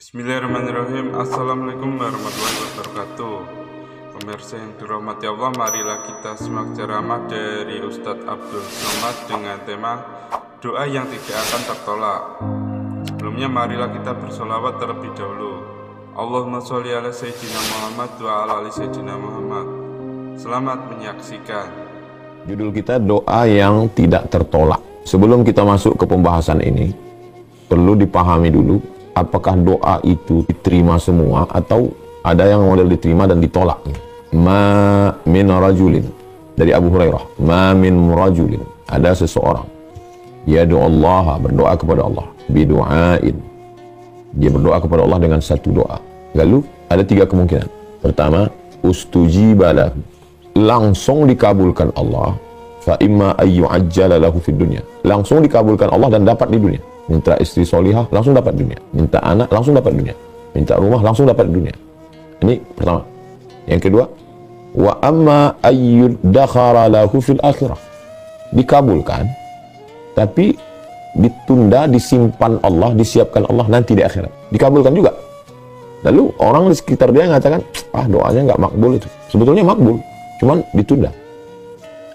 Bismillahirrahmanirrahim. Assalamualaikum warahmatullahi wabarakatuh. Pemirsa yang dirahmati Allah, marilah kita simak ceramah dari Ustadz Abdul Somad dengan tema doa yang tidak akan tertolak. Sebelumnya marilah kita bersolawat terlebih dahulu. Allahumma sholli ala Sayyidina Muhammad wa ala ali Sayyidina Muhammad. Selamat menyaksikan. Judul kita doa yang tidak tertolak. Sebelum kita masuk ke pembahasan ini, perlu dipahami dulu apakah doa itu diterima semua atau ada yang model diterima dan ditolak. Ma min rajulin, dari Abu Hurairah, ma min rajulin, ada seseorang yad'u Allah, berdoa kepada Allah, bidu'ain, dia berdoa kepada Allah dengan satu doa. Lalu ada tiga kemungkinan. Pertama, ustujiba lahu, langsung dikabulkan Allah. Fa imma ayyu'ajjala lahu fid dunya, langsung dikabulkan Allah dan dapat di dunia. Minta istri solihah, langsung dapat dunia. Minta anak, langsung dapat dunia. Minta rumah, langsung dapat dunia. Ini pertama. Yang kedua, wa amma ayyudakhara lahu fil akhirah, dikabulkan tapi ditunda, disimpan Allah, disiapkan Allah nanti di akhirat. Dikabulkan juga. Lalu orang di sekitar dia mengatakan, ah doanya nggak makbul itu. Sebetulnya makbul, cuman ditunda.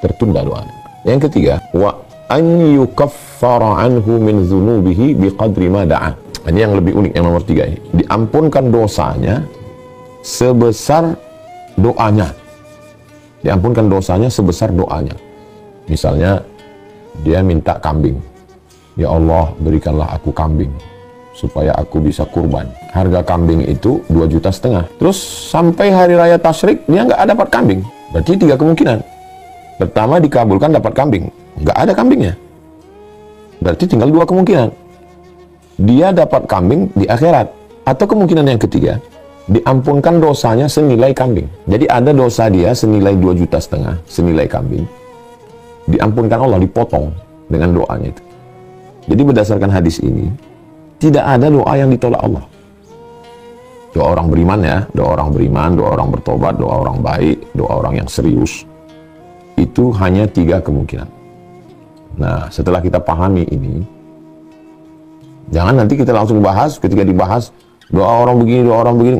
Tertunda doanya. Yang ketiga, wa an yukaffara anhu min dzunubihi biqadri ma da'a. Ini yang lebih unik, yang nomor tiga ini. Diampunkan dosanya sebesar doanya. Diampunkan dosanya sebesar doanya. Misalnya dia minta kambing. Ya Allah, berikanlah aku kambing supaya aku bisa kurban. Harga kambing itu 2,5 juta. Terus sampai hari raya tasyrik dia nggak dapat kambing. Berarti tiga kemungkinan. Pertama, dikabulkan dapat kambing, nggak ada kambingnya. Berarti tinggal dua kemungkinan. Dia dapat kambing di akhirat. Atau kemungkinan yang ketiga, diampunkan dosanya senilai kambing. Jadi ada dosa dia senilai 2,5 juta, senilai kambing. Diampunkan Allah, dipotong dengan doanya itu. Jadi berdasarkan hadis ini, tidak ada doa yang ditolak Allah. Doa orang beriman ya, doa orang beriman, doa orang bertobat, doa orang baik, doa orang yang serius. Itu hanya tiga kemungkinan. Nah, setelah kita pahami ini, jangan nanti kita langsung bahas, ketika dibahas doa orang begini, doa orang begini,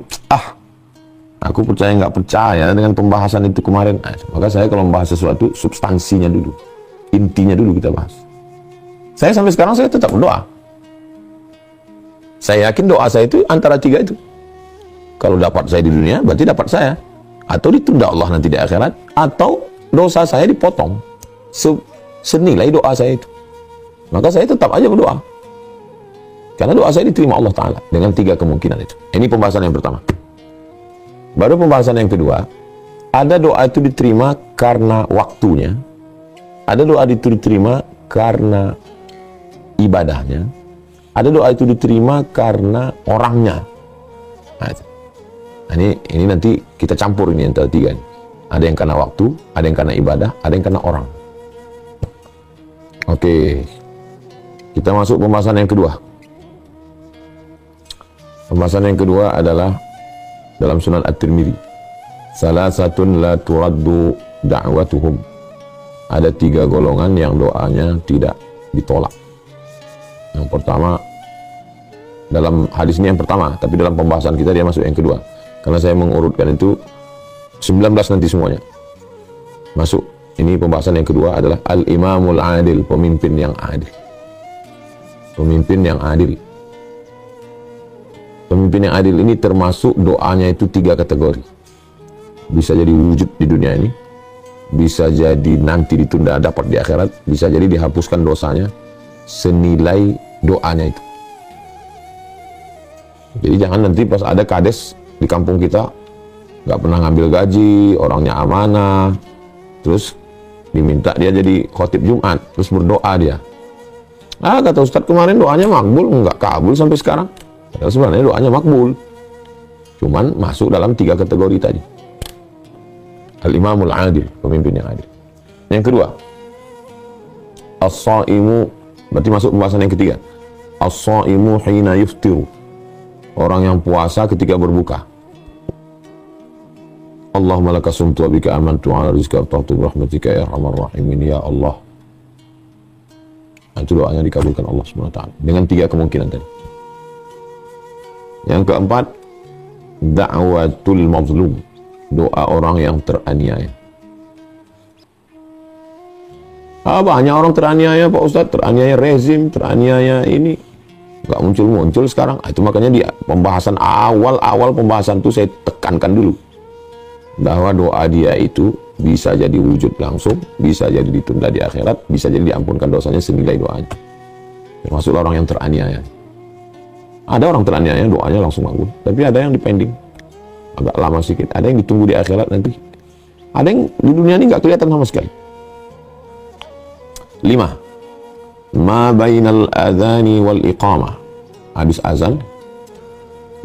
aku percaya nggak percaya dengan pembahasan itu kemarin. Maka saya kalau membahas sesuatu, substansinya dulu, intinya dulu kita bahas. Saya sampai sekarang saya tetap berdoa. Saya yakin doa saya itu antara tiga itu. Kalau dapat saya di dunia, berarti dapat saya. Atau ditunda Allah nanti di akhirat, atau dosa saya dipotong senilai doa saya itu. Maka saya tetap aja berdoa, karena doa saya diterima Allah Ta'ala dengan tiga kemungkinan itu. Ini pembahasan yang pertama. Baru pembahasan yang kedua, ada doa itu diterima karena waktunya, ada doa itu diterima karena ibadahnya, ada doa itu diterima karena orangnya. Nah, ini nanti kita campur ini antara tiga ini. Ada yang karena waktu, ada yang karena ibadah, ada yang karena orang. Oke, kita masuk pembahasan yang kedua. Pembahasan yang kedua adalah dalam Sunan At-Tirmidzi. Salasatun la turaddu da'watuhum. Ada tiga golongan yang doanya tidak ditolak. Yang pertama, dalam hadis ini yang pertama, tapi dalam pembahasan kita dia masuk yang kedua. Karena saya mengurutkan itu 19 nanti semuanya masuk. Ini pembahasan yang kedua adalah al-imamul adil, pemimpin yang adil. Pemimpin yang adil. Pemimpin yang adil ini termasuk doanya itu tiga kategori. Bisa jadi wujud di dunia ini, bisa jadi nanti ditunda dapat di akhirat, bisa jadi dihapuskan dosanya senilai doanya itu. Jadi jangan nanti pas ada kades di kampung kita nggak pernah ngambil gaji, orangnya amanah, terus diminta dia jadi khotib Jumat, terus berdoa dia. Kata Ustadz kemarin doanya makbul, nggak kabul sampai sekarang. Padahal sebenarnya doanya makbul, cuman masuk dalam tiga kategori tadi. Al-imamul adil, pemimpin yang adil. Yang kedua, as-saimu, berarti masuk pembahasan yang ketiga. As-saimu hina yuftiru, orang yang puasa ketika berbuka. Allahumma laka sumtu wa bika amantu ala rizqa wa ta'tu rahmatika ya arhamar rahimin ya Allah. Itu doanya dikabulkan Allah SWT dengan tiga kemungkinan tadi. Yang keempat, da'watul mazlum, doa orang yang teraniaya. Banyak orang teraniaya Pak Ustadz, teraniaya rezim, teraniaya ini, nggak muncul-muncul sekarang. Itu makanya di pembahasan awal pembahasan itu saya tekankan dulu bahwa doa dia itu bisa jadi wujud langsung, bisa jadi ditunda di akhirat, bisa jadi diampunkan dosanya senilai doanya. Termasuklah orang yang teraniaya. Ada orang teraniaya doanya langsung makbul, tapi ada yang dipending agak lama sedikit, ada yang ditunggu di akhirat nanti, ada yang di dunia ini nggak kelihatan sama sekali. 5. Ma bainal adhani wal iqamah. Habis azan,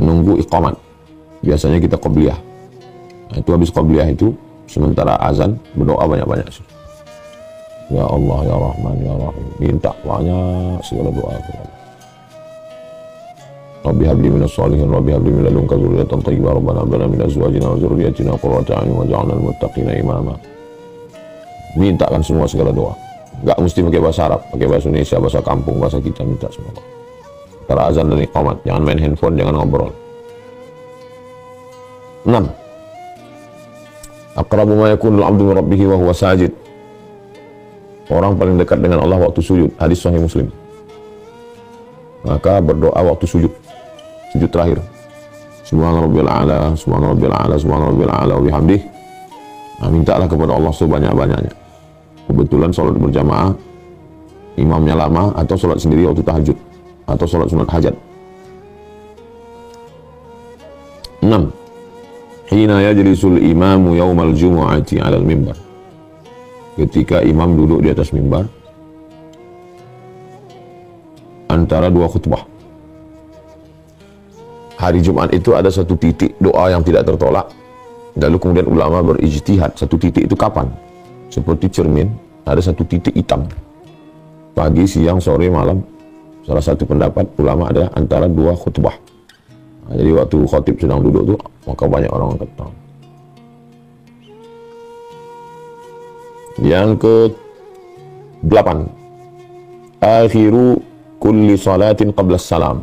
nunggu iqamat. Biasanya kita qobliyah. Nah, itu habis qobliyah itu, sementara azan, berdoa banyak-banyak. Ya Allah, ya Rahman, ya Rahim. Minta banyak segala doa. Rabbi habli minas shalihin, Rabbi habli min ladunka dzurriyyatan thayyibah, Rabbana hab lana min azwajina wa dzurriyyatina qurrata a'yun waj'alna lil muttaqina imama. Mintakan semua segala doa. Nggak mesti pakai bahasa Arab, pakai bahasa Indonesia, bahasa kampung, bahasa kita, minta semua. Antara azan dan iqamat, jangan main handphone, jangan ngobrol. 6. Aqrabu ma yakunul 'abdu min rabbih wa huwa sajid. Orang paling dekat dengan Allah waktu sujud, hadis Sahih Muslim. Maka berdoa waktu sujud terakhir. Subhana rabbil a'la, subhana rabbil a'la, subhana rabbil a'la wa bihamdih. Nah, mintalah kepada Allah sebanyak-banyaknya. Kebetulan sholat berjamaah, imamnya lama, atau sholat sendiri waktu tahajud, atau sholat sunat hajat. 6. Hina yajlisul imamu yaumal jumu'ati 'alal mimbar. Ketika imam duduk di atas mimbar, antara dua khutbah. Hari Jumat itu ada satu titik doa yang tidak tertolak, lalu kemudian ulama berijtihad, satu titik itu kapan? Seperti cermin, ada satu titik hitam. Pagi, siang, sore, malam. Salah satu pendapat ulama adalah antara dua khutbah. Nah, jadi waktu khotib sedang duduk tuh, maka banyak orang angkat tangan. Yang ke-8, akhiru kulli salatin qabla salam.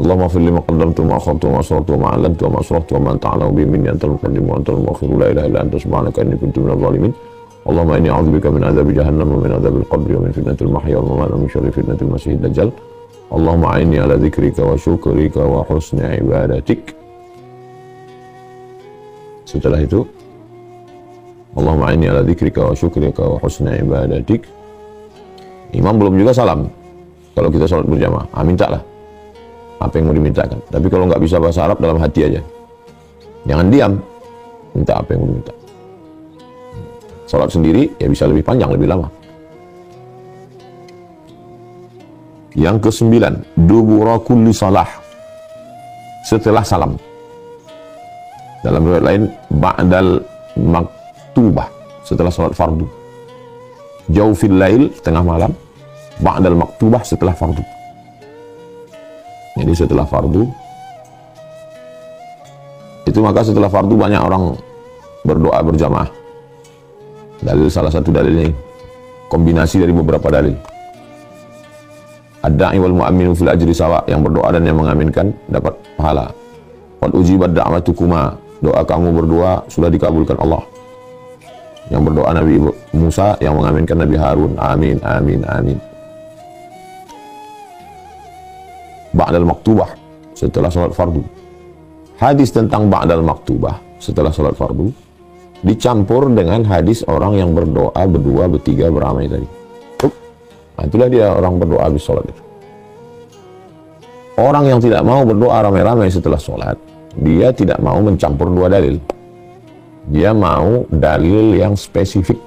Allahumma fir lima qaddamtu ma akhartu ma asrartu ma a'lantu ma asraftu wa ma anta a'lamu bi minni antal muqaddim wa antal mu'akhir la ilaha illa anta subhanaka inni kuntu minadh dhalimin. Allahumma inni a'udzubika min adzabi jahannam wa min adzabil qabri wa min fitnatil mahya wal mamat wa min syarri fitnatil masiihid dajjal. Allahumma a'inni ala dzikrika wa syukrika wa husni ibadatik. Setelah itu, Allahumma a'inni ala dzikrika wa syukrika wa husni ibadatik. Imam belum juga salam. Kalau kita salat berjamaah, mintalah apa yang mau dimintakan. Tapi kalau nggak bisa bahasa Arab, dalam hati aja. Jangan diam. Minta apa yang mau diminta. Salat sendiri, ya bisa lebih panjang, lebih lama. Yang ke-9, dubura kulli salah. Setelah salam. Dalam riwayat lain, ba'dal maktubah. Setelah salat fardu. Jaufil lail, tengah malam. Ba'dal maktubah, setelah fardu. Jadi setelah fardu, itu maka setelah fardu banyak orang berdoa berjamaah. Dalil, salah satu dalilnya kombinasi dari beberapa dalil. Ad-da'i wal mu'amminu fil ajri sawa, yang berdoa dan yang mengaminkan dapat pahala. Qad ujibat da'watukuma, doa kamu berdua sudah dikabulkan Allah. Yang berdoa Nabi Musa, yang mengaminkan Nabi Harun, amin, amin, amin. Ba'dal maktubah, setelah salat fardu. Hadis tentang ba'dal maktubah, setelah salat fardu, dicampur dengan hadis orang yang berdoa berdua, bertiga, beramai tadi. Nah, itulah dia orang berdoa habis salat itu. Orang yang tidak mau berdoa ramai-ramai setelah salat, dia tidak mau mencampur dua dalil. Dia mau dalil yang spesifik.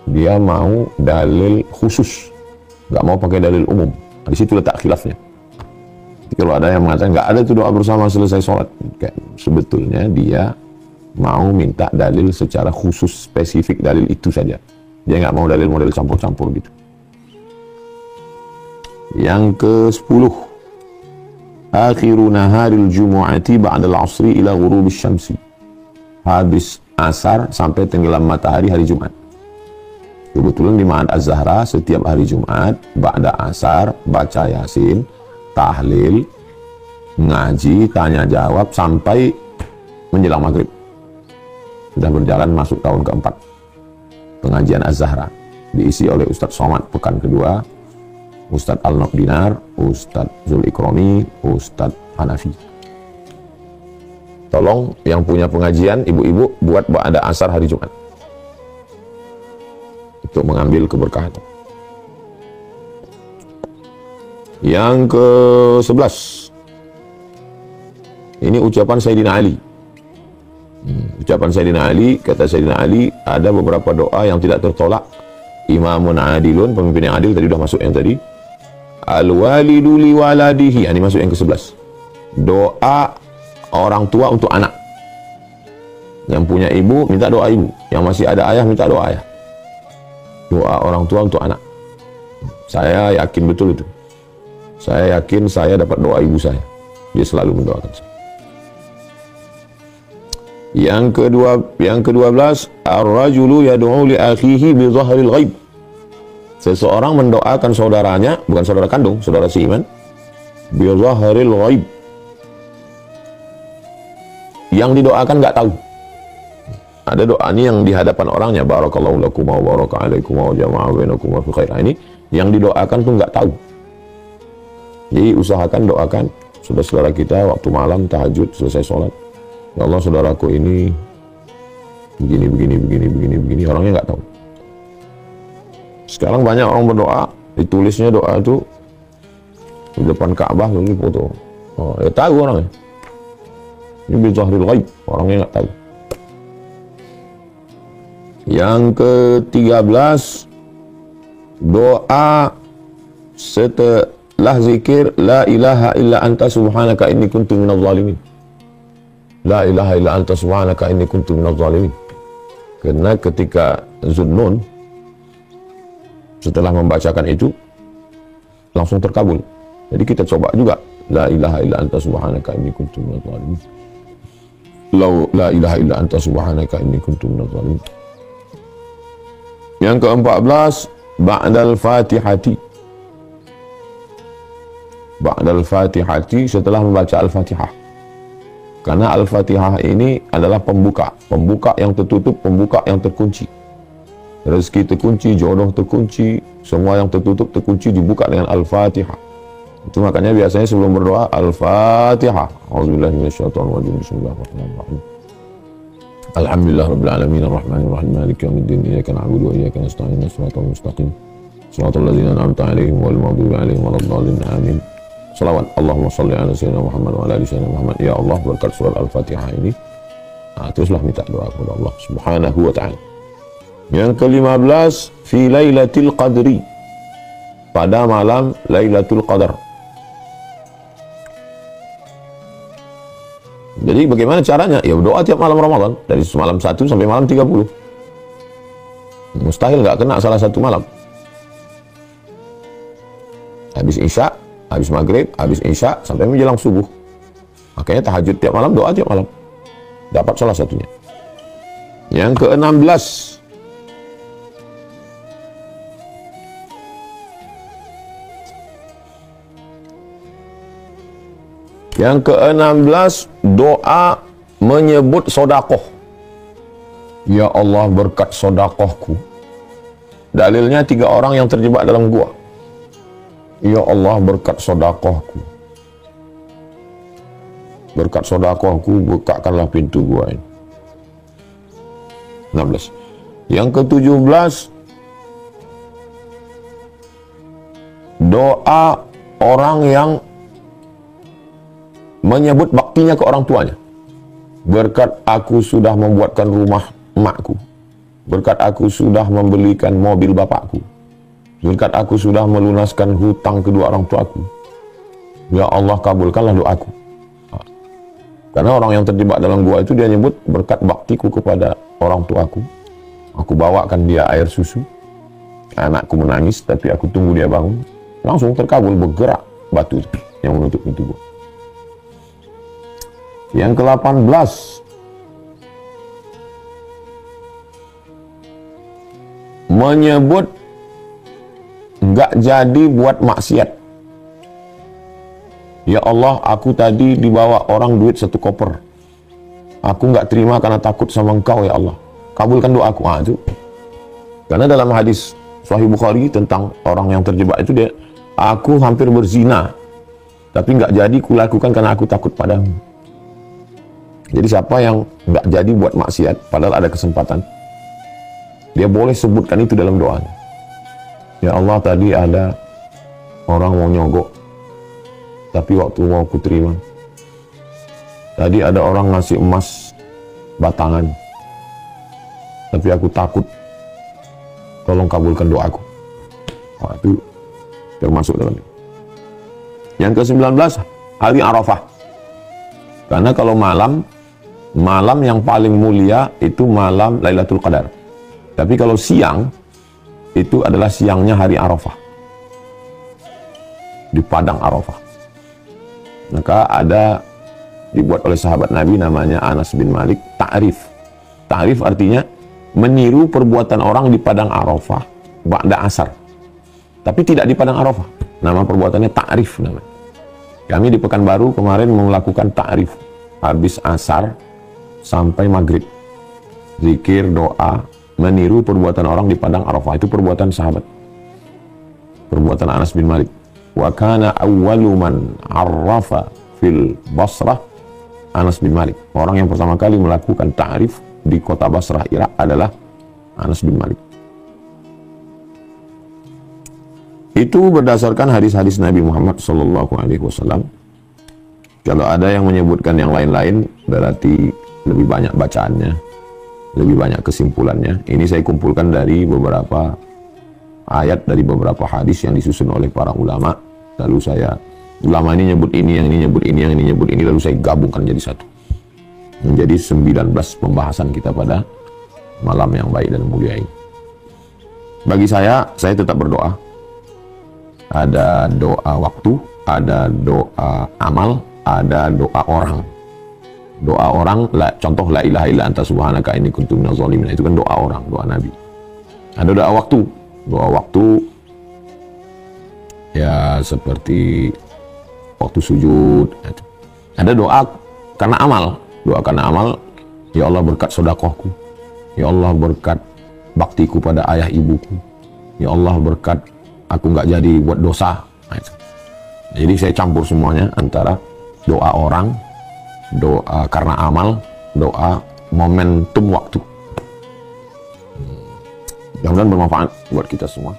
Dia mau dalil khusus. Nggak mau pakai dalil umum. Di situ letak khilafnya. Jadi kalau ada yang mengatakan nggak ada itu doa bersama selesai sholat, sebetulnya dia mau minta dalil secara khusus, spesifik dalil itu saja. Dia nggak mau dalil model campur-campur gitu. Yang ke-10, akhiru naharil jumu'ati ba'dal asri ila ghurubis syamsi. Habis asar sampai tenggelam matahari hari Jumat. Kebetulan di Ma'ad Az-Zahra setiap hari Jumat ba'da asar baca Yasin, tahlil, ngaji, tanya jawab sampai menjelang maghrib. Sudah berjalan masuk tahun keempat pengajian Az-Zahra, diisi oleh Ustadz Somad pekan kedua, Ustadz Al-Naqdinar, Ustadz Zul Ikrami, Ustadz Hanafi. Tolong yang punya pengajian, ibu-ibu buat ba'da asar hari Jumat untuk mengambil keberkahan. Yang ke-11, ini ucapan Sayyidina Ali. Ucapan Sayyidina Ali, kata Sayyidina Ali, ada beberapa doa yang tidak tertolak. Imamun adilun, pemimpin yang adil, tadi sudah masuk yang tadi. Al-walidu li waladihi, ini masuk yang ke-11. Doa orang tua untuk anak. Yang punya ibu, minta doa ibu. Yang masih ada ayah, minta doa ayah. Doa orang tua untuk anak. Saya yakin betul itu. Saya yakin saya dapat doa ibu saya. Dia selalu mendoakan saya. Yang ke-12, ar-rajulu yad'u li akhihi bi dhahril ghaib. Seseorang mendoakan saudaranya, bukan saudara kandung, saudara seiman, bi dhahril ghaib. Yang didoakan nggak tahu. Ada doa ini yang di hadapan orangnya, barakallahu lakum wa baraka alaikum wa jama'a bainakum wa fi khair. Ini yang didoakan tuh nggak tahu. Jadi usahakan doakan saudara-saudara kita waktu malam tahajud selesai sholat. Ya Allah, saudaraku ini begini, orangnya nggak tahu. Sekarang banyak orang berdoa, ditulisnya doa itu di depan Ka'bah lalu foto. Oh, ya tahu orangnya. Ini bi dhahril ghaib, orangnya nggak tahu. Yang ke-13, doa setelah zikir la ilaha illa anta subhanaka inni kuntu minadh dhalimin. La ilaha illa anta subhanaka inni kuntu minadh dhalimin. Karena ketika Zunnun setelah membacakan itu langsung terkabul. Jadi kita coba juga la ilaha illa anta subhanaka inni kuntu minadh dhalimin. La ilaha illa anta subhanaka inni kuntu minadh dhalimin. Yang ke-14, ba'dal fatihati. Ba'dal fatihati, setelah membaca Al-Fatihah. Karena Al-Fatihah ini adalah pembuka yang tertutup, pembuka yang terkunci. Rezeki terkunci, jodoh terkunci, semua yang tertutup terkunci dibuka dengan Al-Fatihah. Itu makanya biasanya sebelum berdoa Al-Fatihah. A'udzubillahi minasyaitonir rajim. Bismillahirrahmanirrahim. Alhamdulillah rabbil alamin arrahmanir rahim maliki yaumiddin iyyaka na'budu wa iyyaka nasta'in shiratal mustaqim shiratal ladzina an'amta 'alaihim ghairil maghdubi 'alaihim waladdallin amin. Salawat Allahumma shalli ala sayyidina Muhammad wa ala ali sayyidina Muhammad. Ya Allah, berkat surat Al-Fatihah ini teruslah minta doa kepada Allah Subhanahu wa ta'ala. Yang ke-15, fi lailatul qadri, pada malam Lailatul Qadar. Jadi bagaimana caranya? Ya doa tiap malam Ramadan, dari malam 1 sampai malam 30. Mustahil nggak kena salah satu malam. Habis Isya, habis Maghrib, habis Isya, sampai menjelang subuh. Makanya tahajud tiap malam, doa tiap malam. Dapat salah satunya. Yang ke-16, doa menyebut sodakoh. Ya Allah, berkat sodakohku. Dalilnya 3 orang yang terjebak dalam gua. Ya Allah, berkat sodakohku. Berkat sodakohku, bukakanlah pintu gua ini. 16. Yang ke-17, doa orang yang menyebut baktinya ke orang tuanya. Berkat aku sudah membuatkan rumah emakku. Berkat aku sudah membelikan mobil bapakku. Berkat aku sudah melunaskan hutang kedua orang tuaku. Ya Allah, kabulkanlah doaku. Karena orang yang terjebak dalam gua itu dia nyebut berkat baktiku kepada orang tuaku. Aku bawakan dia air susu. Anakku menangis tapi aku tunggu dia bangun. Langsung terkabul, bergerak batu yang menutup pintu gua. Yang ke-18, menyebut nggak jadi buat maksiat. Ya Allah, aku tadi dibawa orang duit 1 koper. Aku nggak terima karena takut sama Engkau ya Allah. Kabulkan doaku. Itu. Karena dalam hadis Sahih Bukhari tentang orang yang terjebak itu, dia, aku hampir berzina, tapi nggak jadi kulakukan karena aku takut padamu. Jadi siapa yang nggak jadi buat maksiat, padahal ada kesempatan, dia boleh sebutkan itu dalam doanya. Ya Allah, tadi ada orang mau nyogok, tapi waktu mau aku terima. Tadi ada orang ngasih emas batangan, tapi aku takut. Tolong kabulkan doaku. Itu termasuk dalam itu. Yang ke-19, hari Arafah. Karena kalau malam yang paling mulia itu malam Lailatul Qadar. Tapi kalau siang, itu adalah siangnya hari Arafah. Di padang Arafah. Maka ada dibuat oleh sahabat Nabi namanya Anas bin Malik, ta'rif. Ta'rif artinya meniru perbuatan orang di padang Arafah ba'da asar. Tapi tidak di padang Arafah. Nama perbuatannya ta'rif namanya. Kami di Pekanbaru kemarin melakukan ta'rif. Habis asar sampai maghrib. Zikir, doa, meniru perbuatan orang di padang Arafah. Itu perbuatan sahabat. Perbuatan Anas bin Malik. Wa kana awwalu man arrafa fil Basrah Anas bin Malik. Orang yang pertama kali melakukan ta'rif di kota Basrah, Irak adalah Anas bin Malik. Itu berdasarkan hadis-hadis Nabi Muhammad SAW. Kalau ada yang menyebutkan yang lain-lain, berarti lebih banyak bacaannya, lebih banyak kesimpulannya. Ini saya kumpulkan dari beberapa ayat, dari beberapa hadis yang disusun oleh para ulama. Lalu ulama ini nyebut ini, yang ini nyebut ini, yang ini nyebut ini, lalu saya gabungkan jadi satu. Menjadi 19 pembahasan kita pada malam yang baik dan mulia ini. Bagi saya tetap berdoa. Ada doa waktu, ada doa amal, ada doa orang. Doa orang, contoh la ilaha illa anta subhanaka inni kuntu minaz zalimin. Itu kan doa orang, doa Nabi. Ada doa waktu. Doa waktu ya seperti waktu sujud. Ada doa karena amal. Doa karena amal, ya Allah berkat sedekahku, ya Allah berkat baktiku pada ayah ibuku, ya Allah berkat aku nggak jadi buat dosa. Jadi saya campur semuanya antara doa orang, doa karena amal, doa momentum waktu. Mudah-mudahan bermanfaat buat kita semua.